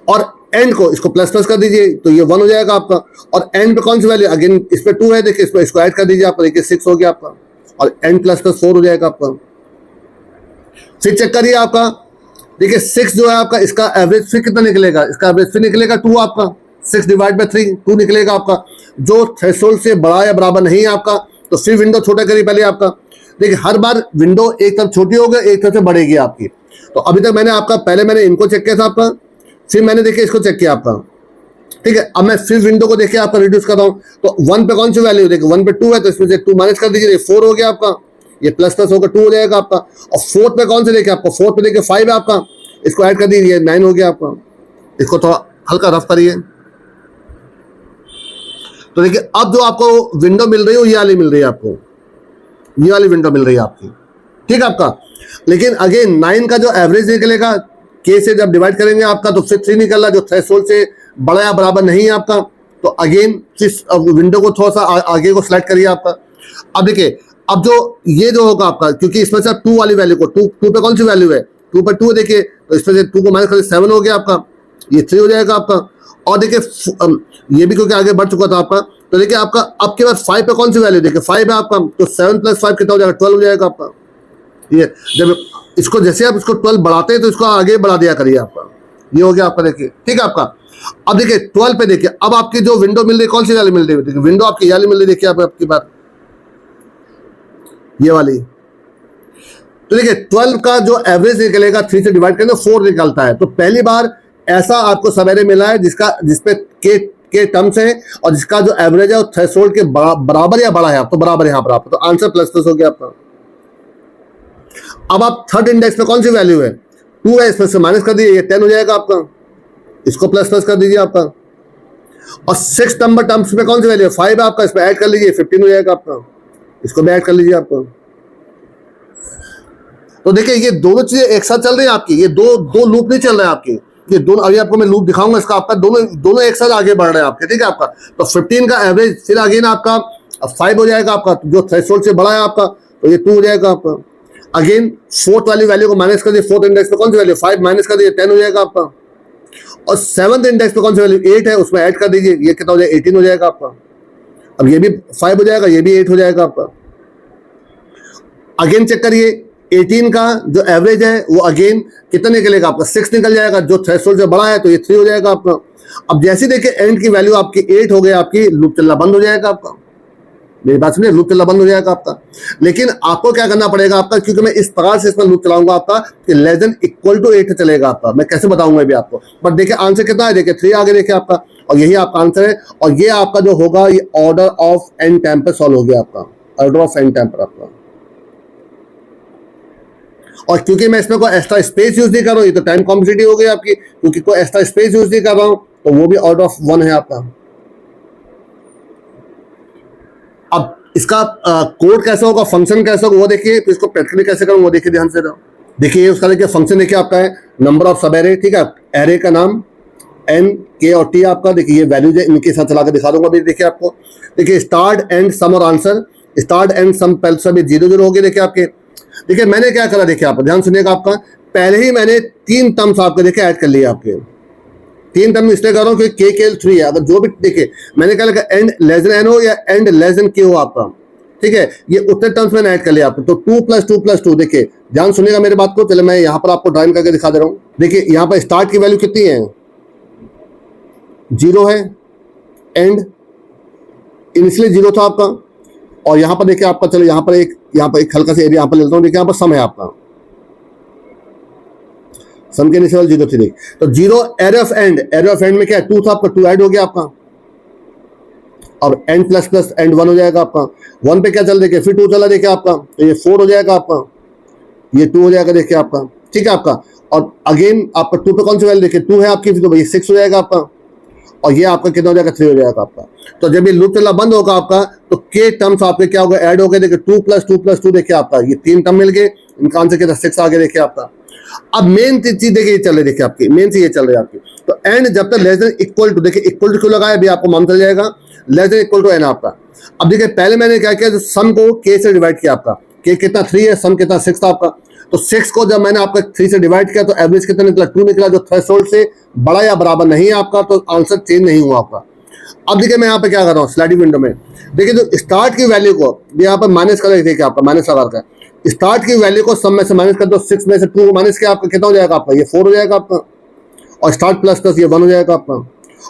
और एंड को इसको प्लस प्लस कर दीजिए तो ये 1 हो जाएगा आपका। और एंड पे कौन सी वैल्यू, अगेन इस पे 2 है, देखिए इसको ऐड कर दीजिए आपका, देखिए 6 हो गया आपका, और एंड प्लस प्लस 4 हो जाएगा आपका। फिर चेक करिए आपका, देखिए 6 जो है आपका, इसका एवरेज फिर कितना निकलेगा, इसका एवरेज फिर निकलेगा 2 आपका। 6 डिवाइड बाय 3 2 निकलेगा आपका, जो थ्रेशोल्ड से बड़ा या बराबर नहीं है आपका। तो फिर विंडो छोटा करिए पहले आपका। देखिए हर बार विंडो एक तरफ छोटी होगी, एक तरफ से बढ़ेगी आपकी। तो अभी तक मैंने आपका पहले मैंने इनको चेक किया था आपका, फिर मैंने देखिए इसको चेक किया आपका, ठीक है। अब मैं फिर विंडो को देखिए आपका रिड्यूस कर रहा हूँ। तो 1 पे कौन सी वैल्यू, देखिए 1 पे 2 है, तो इसमें से 2 माइनस कर दीजिए, 4 हो गया आपका। ये प्लस प्लस होकर 2 हो जाएगा आपका। और 4th पे कौन से देखिए आपका, 4th पे देखिए 5 है आपका, इसको ऐड कर दीजिए 9 हो गया आपका। इसको थोड़ा हल्का रफ करिए। तो देखिए अब जो आपको विंडो मिल रही है ये वाली मिल रही है आपको, ये वाली विंडो मिल रही है आपकी, ठीक है आपका। लेकिन अगेन 9 का जो एवरेज निकलेगा के से जब डिवाइड करेंगे आपका, तो फिर 3 निकल रहा, जो थ्रेशोल्ड से बड़ा या बराबर नहीं है आपका। तो अगेन विंडो को थोड़ा सा आगे को सिलेक्ट करिए आपका। अब देखिए, अब जो ये जो होगा आपका, क्योंकि इसमें से 2 वाली वैल्यू को, 2 पे कौन सी वैल्यू है, 2 पर 2 देखिए, तो इसमें से 2 को माइनस कर 7 हो गया आपका, ये 3 हो जाएगा आपका। और देखिए ये भी क्योंकि आगे बढ़ चुका था आपका, तो देखिए आपका अब के बाद 5 पे कौन सी वैल्यू, देखिए 5 है आपका, तो 7 + 5 कितना हो जाएगा, 12 हो जाएगा आपका। ये जब इसको जैसे आप इसको 12 बढ़ाते हैं तो इसको आगे बढ़ा दिया करिए आपका, ये हो गया आपका। देखिए ठीक है आपका। अब देखिए 12 पे देखिए, अब आपकी जो विंडो मिल रही है कौन सी वाली मिल रही है, देखिए विंडो आपकी ये वाली मिल रही है, देखिए आपकी बात ये वाली। तो देखिए 12 का जो एवरेज निकलेगा 3 से डिवाइड करेंगे 4 निकलता है। तो पहली बार ऐसा आपको सवेरे मिला है जिसपे के टर्म्स है और जिसका जो एवरेज है वो थ्रेशोल्ड के बराबर या बड़ा है, आप तो बराबर यहाँ पर आपका, तो आंसर प्लस हो गया आपका। अब आप थर्ड इंडेक्स में कौन सी वैल्यू है, 2 है, इसमें से माइनस कर दीजिए, ये 10 हो जाएगा आपका, इसको प्लस कर दीजिए आपका। और 6 नंबर टर्म्स में कौन सी वैल्यू है, 5 है आपका, इसमें ऐड कर लीजिए, 15 हो जाएगा आपका, इसको भी ऐड कर लीजिए आपको। तो देखिए ये दोनों चीजें एक साथ चल रही है आपकी, ये दो लूप नहीं चल रहे हैं आपकी, ये दोनों, अभी आपको मैं लूप दिखाऊंगा इसका, आपका दोनों एक साथ आगे बढ़ रहे हैं आपके, ठीक है आपका। तो 15 का एवरेज, फिर अगेन आपका 5 हो जाएगा आपका, जो थ्रेशोल्ड से बड़ा है आपका, तो ये 2 हो जाएगा आपका। अगेन 4th वाली वैल्यू को माइनस कर दिए, 4th इंडेक्स पे कौन सी वैल्यू, 5 माइनस कर दिए, 10 हो जाएगा आपका। और 7th इंडेक्स पे कौन सी वैल्यू, 8 है, उसमें ऐड कर दीजिए, ये कितना हो जाएगा, 18 हो जाएगा आपका। अब ये भी 5 हो जाएगा, ये भी 8 हो जाएगा आपका। अगेन चेक करिए, 18 का जो एवरेज है वो अगेन कितना निकलेगा आपका, 6 निकल जाएगा, जो थ्रेशोल्ड से बड़ा है तो ये 3 हो जाएगा आपका। अब जैसे देखिए एंड की वैल्यू आपकी 8 हो गया, आपकी लूप चलना बंद हो जाएगा आपका, मेरी बात सुनिए, लूप चलना बंद हो जाएगा आपका। लेकिन आपको क्या करना पड़ेगा आपका, क्योंकि मैं इस प्रकार से इसमें लूप चलाऊंगा आपका कि लेस देन इक्वल टू 8 चलेगा आपका, मैं कैसे बताऊंगा भी आपको। बट देखिए आंसर कितना है, देखिए 3 आगे देखिए आपका, और यही आपका आंसर है। और ये आपका जो होगा ये ऑर्डर ऑफ एन टाइम पर सॉल्व हो गया आपका, ऑर्डर ऑफ एन टाइम पर आपका। और क्योंकि मैं इसमें कोई एक्स्ट्रा स्पेस यूज नहीं कर रहा हूँ, ये तो टाइम कॉम्पिटिटिव हो गई आपकी, क्योंकि कोई एक्स्ट्रा स्पेस यूज नहीं कर रहा हूं, तो वो भी ऑर्डर ऑफ 1 है आपका। अब इसका कोड कैसा होगा, फंक्शन कैसा होगा वो देखिए, तो इसको प्रैक्टिकली कैसे करूँ वो देखिए ध्यान से। देखिए उसका देखिए फंक्शन देखिए आपका है नंबर ऑफ सब एरे, ठीक है, एरे का नाम एन के और टी आपका, देखिए ये वैल्यूज है, इनके साथ चला के दिखा दूंगा अभी। देखिए आपको देखिए स्टार्ट एंड सम और आंसर, स्टार्ट एंड सम पहले सभी 0 हो गए देखिए आपके। देखिए मैंने क्या करा, देखिए आप ध्यान सुनिएगा आपका, पहले ही मैंने 3 टर्म्स आपके देखिए ऐड कर लिए आपके, 3 टर्म इसलिए कर रहा हूँ क्योंकि के 3 है। अगर जो भी देखिए मैंने क्या लिखा, एंड लेस देन एन हो या एंड लेस देन के हो आपका, ठीक है, ये उतने टर्म्स मैंने ऐड कर लिया आपको। तो 2 + 2 + 2, देखिए ध्यान सुनिएगा मेरी बात को, चले मैं यहाँ पर आपको ड्राइंग करके दिखा दे रहा हूँ। देखिए यहाँ पर स्टार्ट की वैल्यू कितनी है, 0 है, एंड इनिशियली 0 था आपका। और यहाँ पर देखिए आपका, चलो यहाँ पर एक हल्का सा एरिया यहाँ पर लेता हूँ, देखिए यहाँ पर सम है आपका, सम के इनिशियल 0 थी। तो 0 array of and, array of and में क्या है, 2 था आपका, 2 ऐड हो गया आपका। और एंड प्लस प्लस एंड 1 हो जाएगा आपका। 1 पे क्या चल देखिए, फिर 2 चला देखिए आपका, तो ये 4 हो जाएगा आपका, ये 2 हो जाएगा देखिए आपका, ठीक है आपका। और अगेन आपका 2 पे कौन सी वैल्यू देखिए, 2 है आपकी, तो भाई 6 हो जाएगा आपका। और ये आपका कितना हो जाएगा, 3 हो जाएगा आपका। तो जब ये लूप चलना बंद होगा आपका, तो के टर्म्स आपके क्या होगा, ऐड हो गए, देखिए 2 + 2 + 2 देखिए आपका, ये 3 टर्म मिल गए, इनका आंसर कितना 6 आ गया देखिए आपका। अब मेन चीज देखिए ये चल रही, देखिए आपकी मेन चीज ये चल रही है आपकी। तो एंड जब तक लेस देन इक्वल टू, देखिए इक्वल टू क्यों लगाया अभी आपको मालूम चल जाएगा, less than equal to N आपका। अब देखिए पहले मैंने क्या किया, जो सम को के से डिवाइड किया आपका, के कितना 3 है, सम कितना 6 था आपका। तो 6 को जब मैंने आपका 3 से डिवाइड किया तो एवरेज कितना निकला, 2 निकला, जो थ्रेशोल्ड से बड़ा या बराबर नहीं है आपका, तो आंसर चेंज नहीं हुआ आपका। अब देखिए मैं यहाँ पे क्या कर रहा हूँ, स्लाइडिंग विंडो में देखिए जो स्टार्ट की वैल्यू को यहाँ पर माइनस कर, देखिए आपका माइनस लगा रखा है, स्टार्ट की वैल्यू को सम में से माइनस कर दो, 6 में से 2 को माइनस किया आपका, कितना हो जाएगा आपका, ये 4 हो जाएगा आपका। और स्टार्ट प्लस प्लस ये 1 हो जाएगा आपका।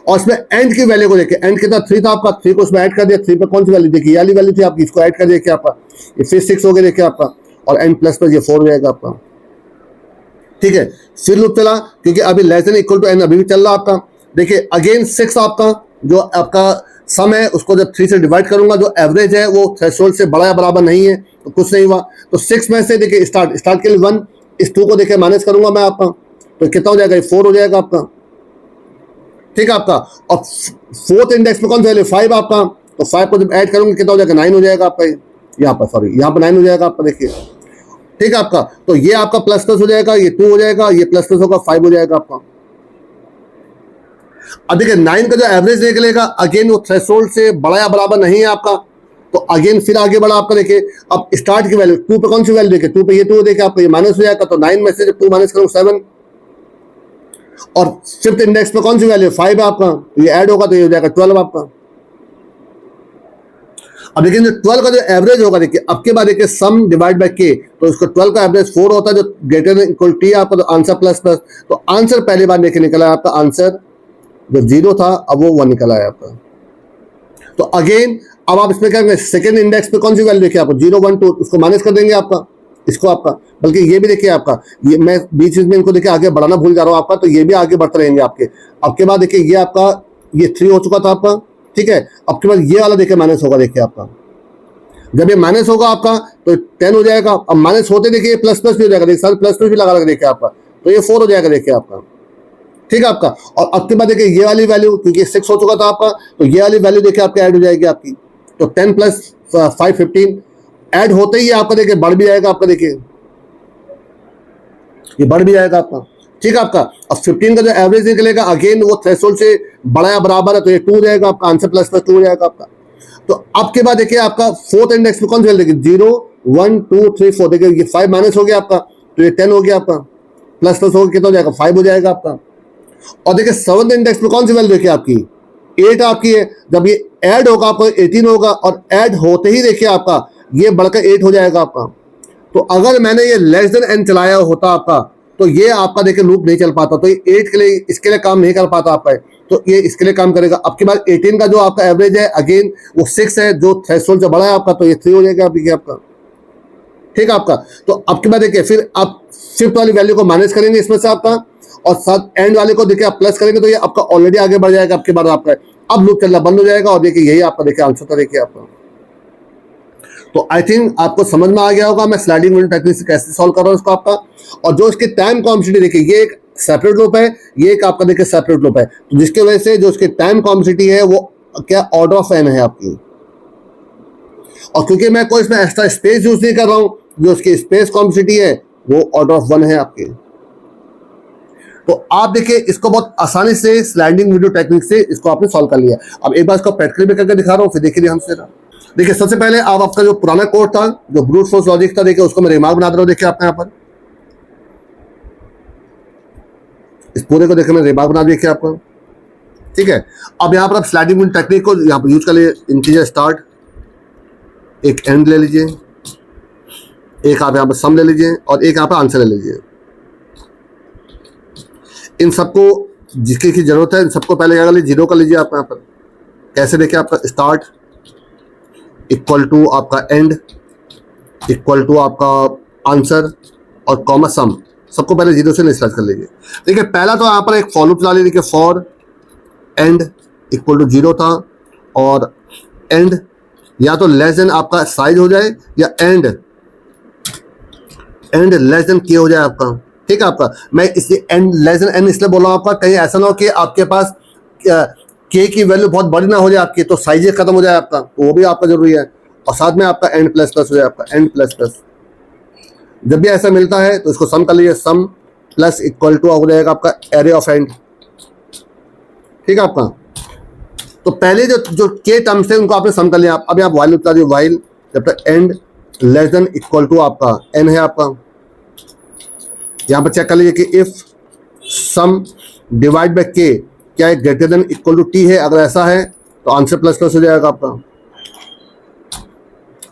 और इसमें एंड की वैल्यू को देखिए, एंड कितना 3 था आपका, 3 को इसमें ऐड कर दिया, 3 पे कौन सी वैल्यू देखिए, ये वाली वैल्यू थी आपकी, इसको ऐड कर दिया आपका, ये फिर 6 हो गया देखिए आपका। और एंड प्लस प्लस ये 4 हो जाएगा आपका, ठीक है। फिर लूप चला, क्योंकि अभी less than equal to N अभी भी चल रहा आपका। देखिए अगेन 6 आपका जो आपका सम है, उसको जब 3 से डिवाइड करूंगा, जो एवरेज है वो थ्रेशोल्ड से बड़ा या बराबर नहीं है, तो कुछ नहीं हुआ। तो 6 में से देखिए स्टार्ट के लिए 1, इस 2 को देखिए माइनस करूंगा मैं आपका, तो कितना हो जाएगा, 4 हो जाएगा आपका, ठीक है आपका। और 4th इंडेक्स में कौन सा वैल्यू 5 आपका, तो 5 को जब ऐड करूंगा कितना हो जाएगा, 9 हो जाएगा आपका, यहाँ पर सॉरी यहाँ पर 9 हो जाएगा आपका, देखिए ठीक है आपका। तो ये आपका प्लस प्लस हो जाएगा, ये 2 हो जाएगा, ये प्लस प्लस होगा 5 हो जाएगा आपका। अब देखिए 9 का जो एवरेज निकलेगा, अगेन वो थ्रेशोल्ड से बड़ा या बराबर नहीं है आपका, तो अगेन फिर आगे बढ़ा आपका, देखिए अब स्टार्ट की वैल्यू 2 पे कौन सी वैल्यू देखिए, 2 पे ये 2 देखिए आपका, ये माइनस हो जाएगा तो 9 में से जब 2 माइनस करूँ 7, और फिफ्थ इंडेक्स पे कौन सी वैल्यू 5 है आपका, तो ये ऐड होगा तो ये हो जाएगा 12 आपका। अब देखिए जो 12 का जो एवरेज होगा, देखिए अब के बाद देखिए सम डिवाइड बाय के, तो इसको 12 का एवरेज 4 होता है जो ग्रेटर देन इक्वल टी आपका, तो आंसर प्लस प्लस, तो आंसर पहली बार देखिए निकला है आपका, आंसर जो 0 था अब वो 1 निकला है आपका। तो अगेन अब आप इसमें क्या करेंगे, सेकंड इंडेक्स पे कौन सी वैल्यू देखिए आपको 0 1 2, उसको माइनस कर देंगे आपका, इसको आपका, बल्कि ये भी देखिए आपका, ये मैं बीच में इनको देखिए आगे बढ़ाना भूल जा रहा हूँ आपका, तो ये भी आगे बढ़ते रहेंगे आपके। अब के बाद देखिए ये आपका ये 3 हो चुका था आपका, ठीक है। अब के बाद ये वाला देखिए माइनस होगा, देखिए आपका जब ये माइनस होगा आपका तो 10 हो जाएगा। अब माइनस होते देखिए प्लस प्लस भी हो जाएगा, देखिए साथ प्लस प्लस भी लगा देखिए आपका, तो ये 4 हो जाएगा देखिए आपका, ठीक है आपका। और अब के बाद देखिए ये वाली वैल्यू, क्योंकि 6 हो चुका था आपका, तो ये वाली वैल्यू देखिए आपकी ऐड हो जाएगी आपकी, तो 10 प्लस 5 15 ऐड होते ही आपका देखिए बढ़ भी जाएगा आपका, देखिए ये बढ़ भी जाएगा आपका, ठीक है आपका। अब 15 का जो एवरेज निकलेगा अगेन वो थ्रेशोल्ड से बड़ा या बराबर है, तो ये 2 हो जाएगा आपका, आंसर प्लस प्लस 2 हो जाएगा आपका। तो अब के बाद देखिए आपका फोर्थ इंडेक्स में कौन सी वैल्यू देखिए 0 1 2 3 4, देखिए ये 5 माइनस हो गया आपका, तो ये 10 हो गया आपका, प्लस प्लस हो गया कितना हो जाएगा 5 हो जाएगा आपका। और देखिए सेवंथ इंडेक्स में कौन सी वैल्यू देखिए आपकी 8 आपकी है, जब ये ऐड होगा आपको 18 होगा, और ऐड होते ही देखिए आपका ये बढ़कर 8 हो जाएगा आपका। तो अगर मैंने ये लेस देन एन चलाया होता आपका, तो ये आपका देखिए लूप नहीं चल पाता, तो ये 8 के लिए इसके लिए काम नहीं कर पाता आपका, तो ये इसके लिए काम करेगा। अब के बाद 18 का जो आपका एवरेज है अगेन वो 6 है, जो थ्रेशोल्ड से बड़ा है आपका, तो ये 3 हो जाएगा आपका, ठीक है आपका। तो अब के बाद देखिए फिर आप फिफ्थ वाली वैल्यू को माइनस करेंगे इसमें से आपका, और साथ एंड वाले को देखिए आप प्लस करेंगे, तो ये आपका ऑलरेडी आगे बढ़ जाएगा। आपके बाद आपका अब लूप चलना बंद हो जाएगा, और देखिए यही आपका देखिए आंसर था देखिए आपका। तो आई थिंक आपको समझ में आ गया होगा मैं स्लाइडिंग विंडो टेक्निक से कैसे सॉल्व कर रहा हूँ इसको आपका। और जो इसके टाइम कॉम्प्लेक्सिटी देखिए, ये एक सेपरेट लूप है, ये एक आपका देखिए सेपरेट लूप है, तो जिसकी वजह से जो इसकी टाइम कॉम्प्लेक्सिटी है वो क्या ऑर्डर ऑफ एन है आपकी। और क्योंकि मैं कोई इसमें एक्स्ट्रा स्पेस यूज नहीं कर रहा हूँ, जो इसकी स्पेस कॉम्प्लेक्सिटी है वो ऑर्डर ऑफ 1 है आपकी। तो आप देखिए इसको बहुत आसानी से स्लाइडिंग विंडो टेक्निक से इसको आपने सॉल्व कर लिया। अब एक बार इसको प्रैक्टिकली भी करके दिखा रहा हूँ, फिर देखिए ध्यान से। देखिए सबसे पहले आप आपका जो पुराना कोड था, जो ब्रूट फोर्स लॉजिक था, देखिए उसको मैं रिमार्क बना दे रहा हूँ। देखिए आपने यहाँ पर इस पूरे को देखिए मैं रिमार्क बना दिया आपको, ठीक है। अब यहाँ पर आप स्लाइडिंग विंडो टेक्निक को यहाँ पर यूज कर लिए। इंटीजर स्टार्ट, एक एंड ले लीजिए, एक आप यहाँ पर सम ले लीजिए, और एक यहाँ पर आंसर ले लीजिए। इन सबको जिसकी की जरूरत है इन सबको पहले क्या कर लीजिए, 0 कर लीजिए आप यहाँ पर। कैसे देखिए आपका स्टार्ट इक्वल टू आपका एंड इक्वल टू आपका आंसर और कॉमा सम, सबको पहले 0 से इनिशियलाइज कर लीजिए। देखिए पहला तो यहाँ पर एक फॉर लूप चला लीजिए। देखिए फॉर एंड इक्वल टू 0 था, और एंड या तो लेस देन आपका साइज हो जाए, या एंड लेस देन के हो जाए आपका, ठीक है आपका। मैं इसे एंड लेस देन एन इसलिए बोल रहा हूँ आपका, कहीं ऐसा ना हो कि आपके पास के की वैल्यू बहुत बड़ी ना हो जाए आपकी, तो साइज खत्म हो जाए आपका, तो वो भी आपका जरूरी है। और साथ में आपका एंड प्लस प्लस हो जाए आपका, एंड प्लस प्लस। जब भी ऐसा मिलता है तो इसको सम कर लीजिए, सम प्लस इक्वल टू हो जाएगा आपका एरे ऑफ एंड, ठीक है आपका। तो पहले जो के टर्म्स थे उनको आपने सम कर लिया। अभी आप वाइल बता दिए, वाइल जब तक end less than equal to आपका एन है आपका। यहाँ पर चेक कर लीजिए कि if some divide by K क्या है greater than equal to T है, अगर ऐसा है तो आंसर प्लस प्लस हो जाएगा आपका।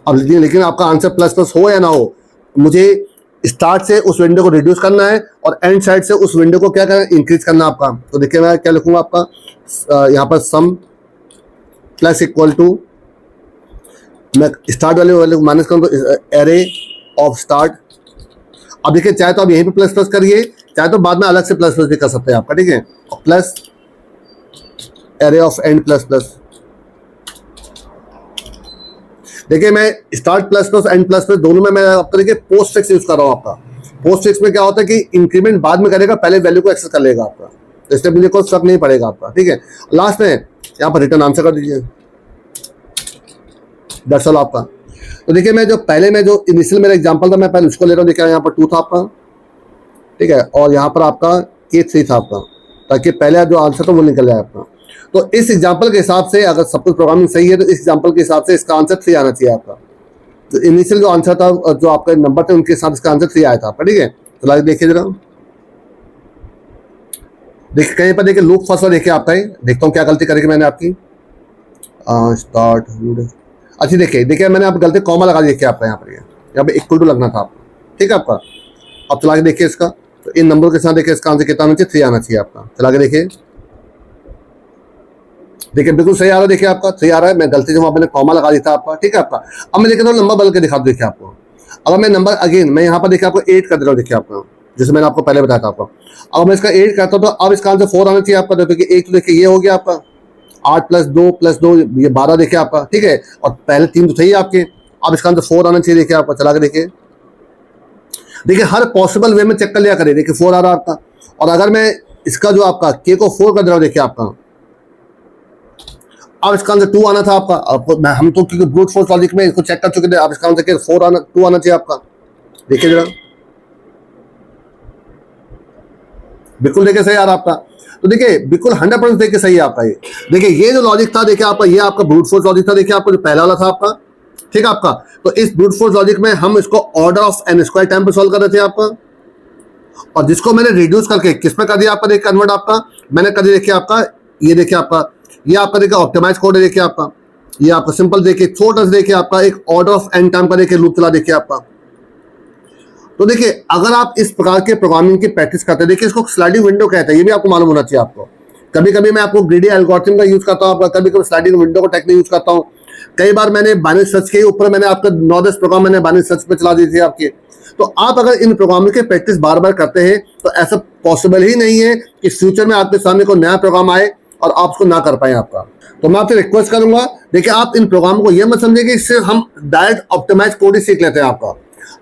अब लेकिन आपका आंसर प्लस प्लस हो या ना हो, मुझे स्टार्ट से उस विंडो को रिड्यूस करना है, और एंड साइड से उस विंडो को क्या करना है, इंक्रीज करना आपका। तो देखिए मैं क्या लिखूंगा आपका, यहाँ पर सम प्लस इक्वल टू, मैं स्टार्ट वाले को माइनस करूँ तो एरे ऑफ स्टार्ट। अब देखिए चाहे तो आप यहीं पे प्लस प्लस करिए, चाहे तो बाद में अलग से प्लस प्लस भी कर सकते हैं आपका, ठीक है। Plus array of and plus plus. देखिए मैं start plus plus and plus plus दोनों में मैं आपका देखिए पोस्ट फिक्स यूज कर रहा हूँ आपका। पोस्ट फिक्स में क्या होता है कि इंक्रीमेंट बाद में करेगा, पहले वैल्यू को एक्सेस कर लेगा आपका, तो इसलिए मुझे कोई फर्क नहीं पड़ेगा आपका, ठीक है। लास्ट में यहाँ पर रिटर्न आंसर कर दीजिए, दैट्स ऑल आपका। तो देखिए मैं जो इनिशियल मेरा एग्जांपल था मैं पहले उसको ले रहा हूँ। देखिए यहाँ पर 2 था आपका, ठीक है, और यहाँ पर आपका K3 था आपका, ताकि पहले जो आंसर था वो निकल जाए आपका। तो इस एग्जाम्पल के हिसाब से अगर सब कुछ प्रोग्रामिंग सही है तो इस एग्जाम्पल के हिसाब से इसका आंसर 3 आना चाहिए आपका। तो इनिशियल जो आंसर था, जो आपका नंबर थे उनके हिसाब से इसका आंसर 3 आया था आपका, ठीक है। तो लाइक देखिए जरा, देखिए कहीं पर देखिए लूप फर्स्ट देखिए आपका ही, देखता हूँ क्या गलती करेगी मैंने आपकी। स्टार्ट, अच्छा देखिए मैंने आप गलती कॉमा लगा दी, देखिए आपका यहाँ पर यहाँ पे इक्वल टू लगना था आपका, ठीक है आपका। अब चला के देखिए इसका, तो इन नंबर के साथ देखिए इसका आंसर कितना आना चाहिए, 3 आना चाहिए आपका। चला के देखिए, देखिए बिल्कुल सही आ रहा है, देखिए आपका 3 आ रहा है। मैं गलती से वहां मैंने कॉमा लगा दिया था आपका, ठीक है आपका। अब मैं देखिए तो नंबर बदल के दिखा दूं, देखिए आपको। अगर मैं नंबर अगेन मैं यहाँ पर देखिए आपको 8 कर दे रहा हूँ, देखिए आपका, जैसे मैंने आपको पहले बताया था आपको। अगर मैं इसका 8 करता हूँ तो अब इसका आंसर 4 आना चाहिए आपका। देखिए एक तो देखिए ये हो गया आपका 8 + 2 ये 12 देखिए आपका, ठीक है। और पहले 3 तो थे ही आपके, अब इसका आंसर 4 आना चाहिए, देखिए आपका। चला के देखिए हर पॉसिबल वे में चेक कर लिया करें, देखिए 4 आ रहा है आपका। और अगर मैं इसका जो आपका के को 4 कर दे रहा हूँ, देखिए आपका, अब इसका आंसर 2 आना था आपका। अब हम तो क्योंकि ब्रूट फोर्स लॉजिक में इसको चेक कर चुके थे, अब इसका आंसर 2 आना चाहिए आपका। देखिए जरा, बिल्कुल देखिए सही आ रहा आपका। तो देखिए बिल्कुल 100% देखिए सही है आपका ये। देखिए ये जो लॉजिक था, देखिए आपका ये आपका ब्रूट फोर्स लॉजिक था, देखिए आपका जो पहला वाला था आपका, ठीक है आपका। तो इस ब्रूट फोर्स लॉजिक में हम इसको ऑर्डर ऑफ n² टाइम पे सॉल्व कर रहे थे आपका, और जिसको मैंने रिड्यूस करके किस में कर दिया आपका, देखिए कन्वर्ट आपका मैंने कर दिया, देखिए आपका ये देखिए आपका, ये आपका देखिए ऑप्टिमाइज कोड है, देखिए आपका ये आपका सिंपल देखिए छोटा सा देखिए आपका एक ऑर्डर ऑफ n टाइम का देखिए लूप चला, देखिए आपका। तो देखिए अगर आप इस प्रकार के प्रोग्रामिंग की प्रैक्टिस करते हैं, देखिए इसको स्लाइडिंग विंडो कहते हैं, ये भी आपको मालूम होना चाहिए आपको। कभी कभी मैं आपको ग्रीडी एल्गोरिथम का यूज करता हूँ, कभी कभी स्लाइडिंग विंडो का टेक्निक यूज करता हूँ। कई बार मैंने बाइनरी सर्च के ऊपर मैंने आपका 9-10 प्रोग्राम मैंने बाइनरी सर्च पे चला दी थी आपके। तो आप अगर इन प्रोग्रामिंग की प्रैक्टिस बार बार करते हैं तो ऐसा पॉसिबल ही नहीं है कि फ्यूचर में आपके सामने कोई नया प्रोग्राम आए और आप उसको ना कर पाए आपका। तो मैं आपसे रिक्वेस्ट करूंगा, देखिए आप इन प्रोग्राम को ये मत समझिए कि इससे हम डायरेक्ट ऑप्टिमाइज कोड ही सीख लेते हैं आपका।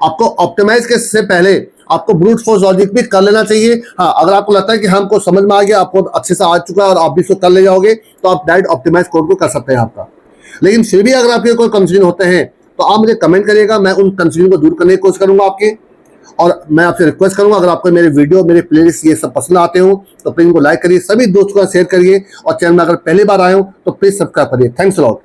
आपको ऑप्टिमाइज के से पहले आपको ब्रूट फोर्स लॉजिक भी कर लेना चाहिए। हाँ, अगर आपको लगता है कि हमको समझ में आ गया, आपको अच्छे से आ चुका है और आप भी इसको कर ले जाओगे, तो आप डायरेक्ट ऑप्टिमाइज कोड को कर सकते हैं आपका। लेकिन फिर भी अगर आपके कोई कंफ्यूजन होते हैं तो आप मुझे कमेंट करिएगा, मैं उन कंफ्यूजन को दूर करने की कोशिश करूंगा आपके। और मैं आपसे रिक्वेस्ट करूंगा, अगर आपको मेरे वीडियो मेरे प्लेलिस्ट ये सब पसंद आते हो तो प्लीज इनको लाइक करिए, सभी दोस्तों को शेयर करिए, और चैनल में अगर पहली बार आए हो तो प्लीज सब्सक्राइब करिए। Thanks a lot.